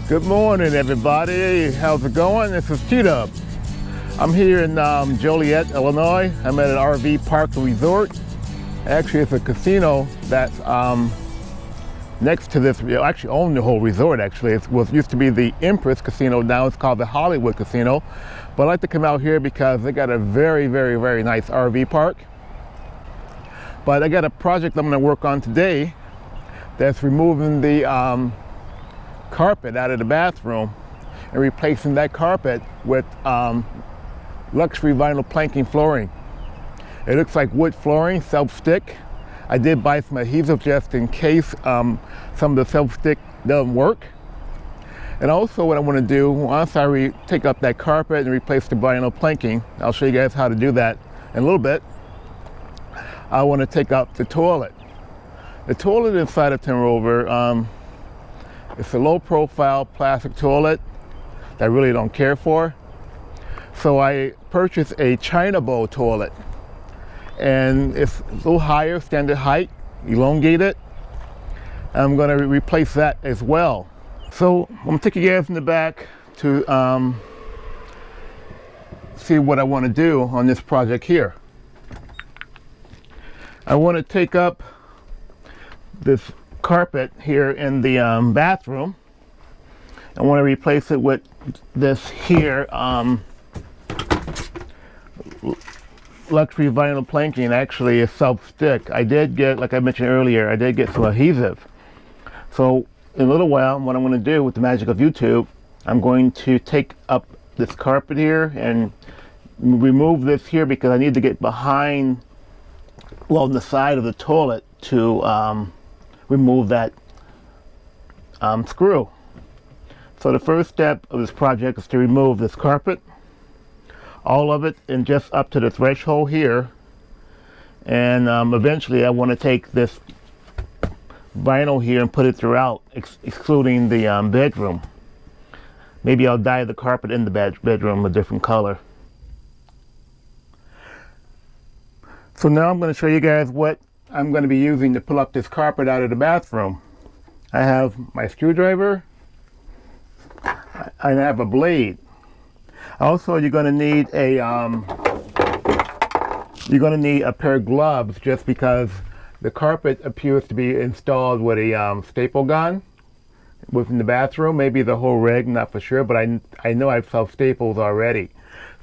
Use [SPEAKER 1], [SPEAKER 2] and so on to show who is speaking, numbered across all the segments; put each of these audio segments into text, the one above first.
[SPEAKER 1] Good morning, everybody. How's it going? This is Shutoff. I'm here in Joliet, Illinois. I'm at an RV park and resort. Actually, it's a casino that's next to this. We actually own the whole resort. Actually, it used to be the Empress Casino. Now it's called the Hollywood Casino. But I like to come out here because they got a very, very, very nice RV park. But I got a project I'm going to work on today that's removing the carpet out of the bathroom and replacing that carpet with luxury vinyl planking flooring. It looks like wood flooring, self-stick. I did buy some adhesive just in case some of the self-stick doesn't work. And also what I want to do, once I take up that carpet and replace the vinyl planking, I'll show you guys how to do that in a little bit. I want to take up the toilet. The toilet inside of Tim Rover, it's a low profile plastic toilet that I really don't care for. So I purchased a China bowl toilet, and it's a little higher, standard height, elongated. I'm going to replace that as well. So I'm going to take you guys in the back to see what I want to do on this project here. I want to take up this carpet here in the bathroom. I want to replace it with this here luxury vinyl planking. Actually, a self-stick. I did get, like I mentioned earlier, I did get some adhesive. So in a little while, what I'm going to do with the magic of YouTube, I'm going to take up this carpet here and remove this here because I need to get behind, well, the side of the toilet to remove that screw. So the first step of this project is to remove this carpet, all of it, and just up to the threshold here. And eventually I want to take this vinyl here and put it throughout, excluding the bedroom. Maybe I'll dye the carpet in the bedroom a different color. So now I'm going to show you guys what I'm going to be using to pull up this carpet out of the bathroom. I have my screwdriver. I have a blade. Also, you're going to need a pair of gloves, just because the carpet appears to be installed with a staple gun within the bathroom. Maybe the whole rig, not for sure, but I know I've self-staples already.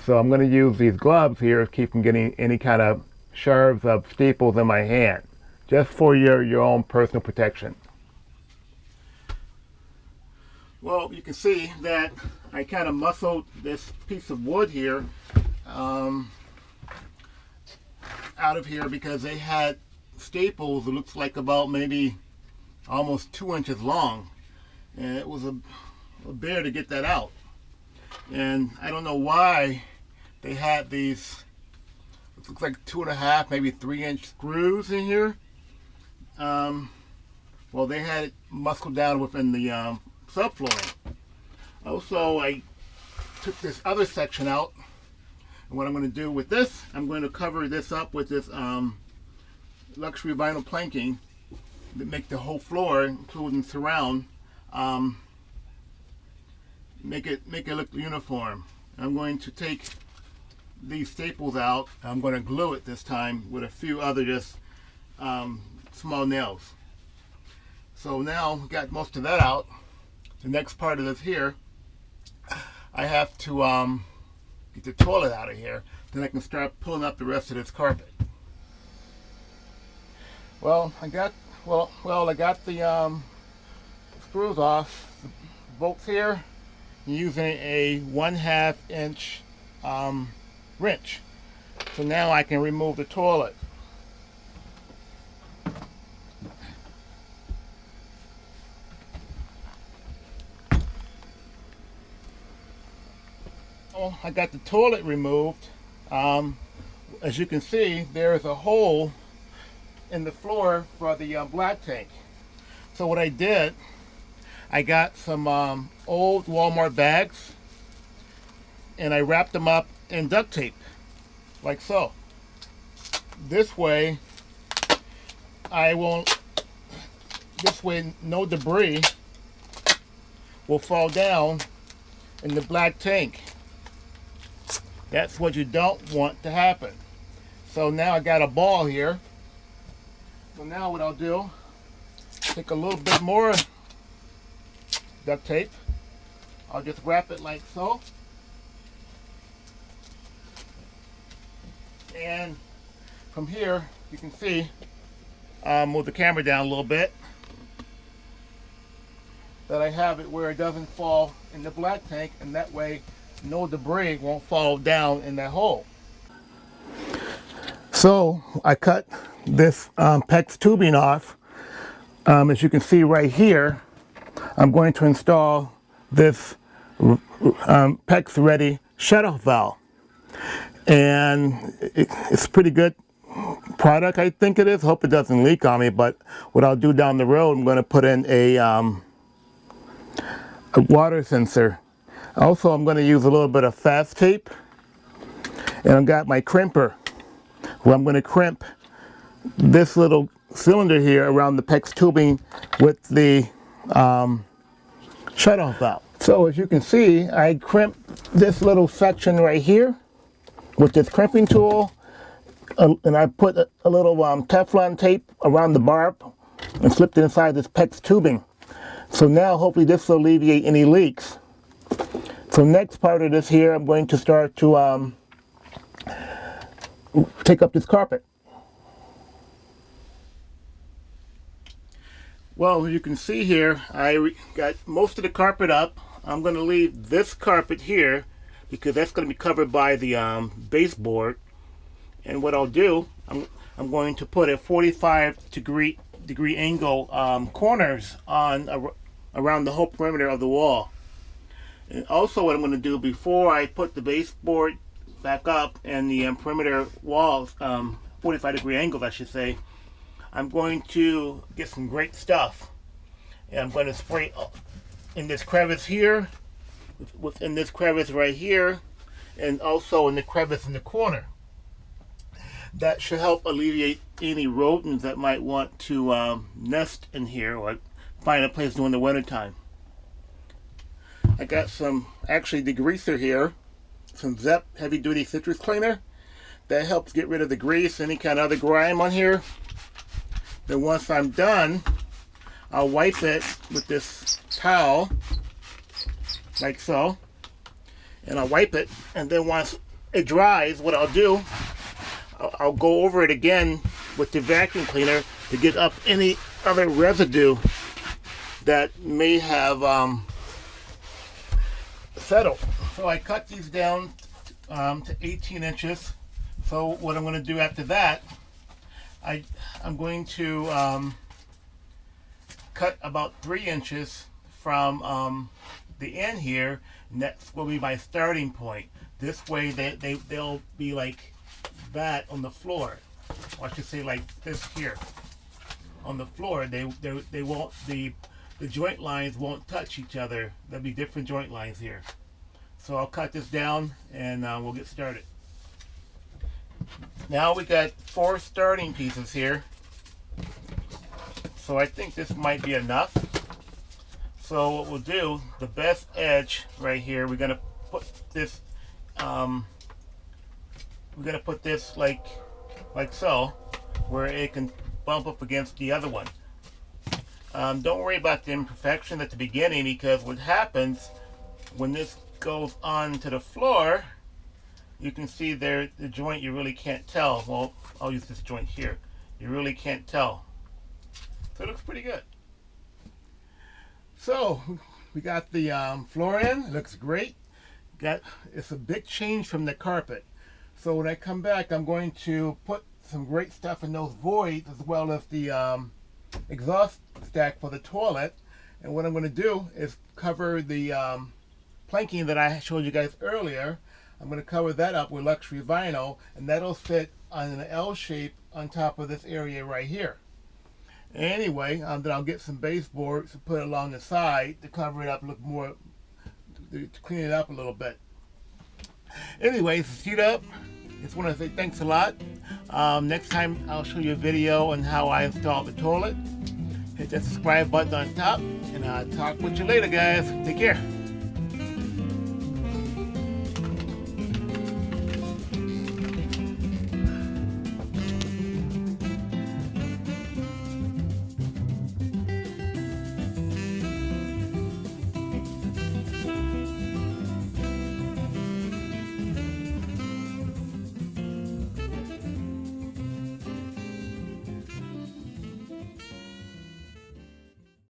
[SPEAKER 1] So I'm going to use these gloves here to keep from getting any kind of shards of staples in my hand, just for your own personal protection. Well, you can see that I kind of muscled this piece of wood here out of here because they had staples. It looks like about maybe almost 2 inches long, and it was a bear to get that out. And I don't know why they had these, it looks like 2.5, maybe 3-inch screws in here. Well, they had it muscled down within the subflooring. Also, I took this other section out, and what I'm going to do with this, I'm going to cover this up with this luxury vinyl planking that make the whole floor, including surround, make it look uniform. I'm going to take these staples out. I'm going to glue it this time with a few other just small nails. So now we got most of that out. The next part of this here, I have to get the toilet out of here. Then I can start pulling up the rest of this carpet. Well, I got the screws off, the bolts here, using a 1/2 inch wrench. So now I can remove the toilet. Well, I got the toilet removed. As you can see, there is a hole in the floor for the black tank. So what I did, I got some old Walmart bags and I wrapped them up in duct tape, like so. This way no debris will fall down in the black tank. That's what you don't want to happen. So now I got a ball here. So now what I'll do, take a little bit more duct tape. I'll just wrap it like so. And from here, you can see, move the camera down a little bit, that I have it where it doesn't fall in the black tank, and that way no debris won't fall down in that hole. So I cut this PEX tubing off. As you can see right here, I'm going to install this PEX ready shutoff valve. And it's a pretty good product, I think it is. Hope it doesn't leak on me, but what I'll do down the road, I'm going to put in a water sensor. Also, I'm going to use a little bit of fast tape, and I've got my crimper, where I'm going to crimp this little cylinder here around the PEX tubing with the shutoff valve. So as you can see, I crimped this little section right here with this crimping tool, and I put a little Teflon tape around the barb and slipped it inside this PEX tubing. So now hopefully this will alleviate any leaks. So next part of this here, I'm going to start to take up this carpet. Well, as you can see here, I got most of the carpet up. I'm going to leave this carpet here because that's going to be covered by the baseboard. And what I'll do, I'm going to put a 45-degree angle corners on around the whole perimeter of the wall. And also what I'm going to do before I put the baseboard back up and the perimeter walls, 45-degree angles I should say, I'm going to get some great stuff. And I'm going to spray in this crevice here, within this crevice right here, and also in the crevice in the corner. That should help alleviate any rodents that might want to nest in here or find a place during the winter time. I got some, actually degreaser here, some Zep heavy duty citrus cleaner that helps get rid of the grease, any kind of other grime on here. Then once I'm done, I'll wipe it with this towel like so, and I'll wipe it, and then once it dries, what I'll do, I'll go over it again with the vacuum cleaner to get up any other residue that may have settled. So I cut these down to 18 inches. So what I'm going to do after that, I'm going to cut about 3 inches from the end here, and that will be my starting point. This way they'll be like that on the floor, or I should say like this here on the floor. They won't, the joint lines won't touch each other. There'll be different joint lines here. So I'll cut this down and we'll get started. Now we got 4 starting pieces here, so I think this might be enough. So what we'll do, the best edge right here, we're gonna put this like so, where it can bump up against the other one. Don't worry about the imperfection at the beginning, because what happens when this goes onto the floor, you can see there the joint, you really can't tell. Well, I'll use this joint here. You really can't tell. So it looks pretty good. So we got the floor in. It looks great. It's a big change from the carpet. So when I come back, I'm going to put some great stuff in those voids, as well as the exhaust stack for the toilet. And what I'm going to do is cover the planking that I showed you guys earlier. I'm going to cover that up with luxury vinyl, and that'll fit on an L shape on top of this area right here. Anyway, then I'll get some baseboards to put along the side to cover it up, look more, to clean it up a little bit. Anyways, Shutoff, just want to say thanks a lot. Next time I'll show you a video on how I installed the toilet. Hit that subscribe button on top, and I'll talk with you later, guys. Take care.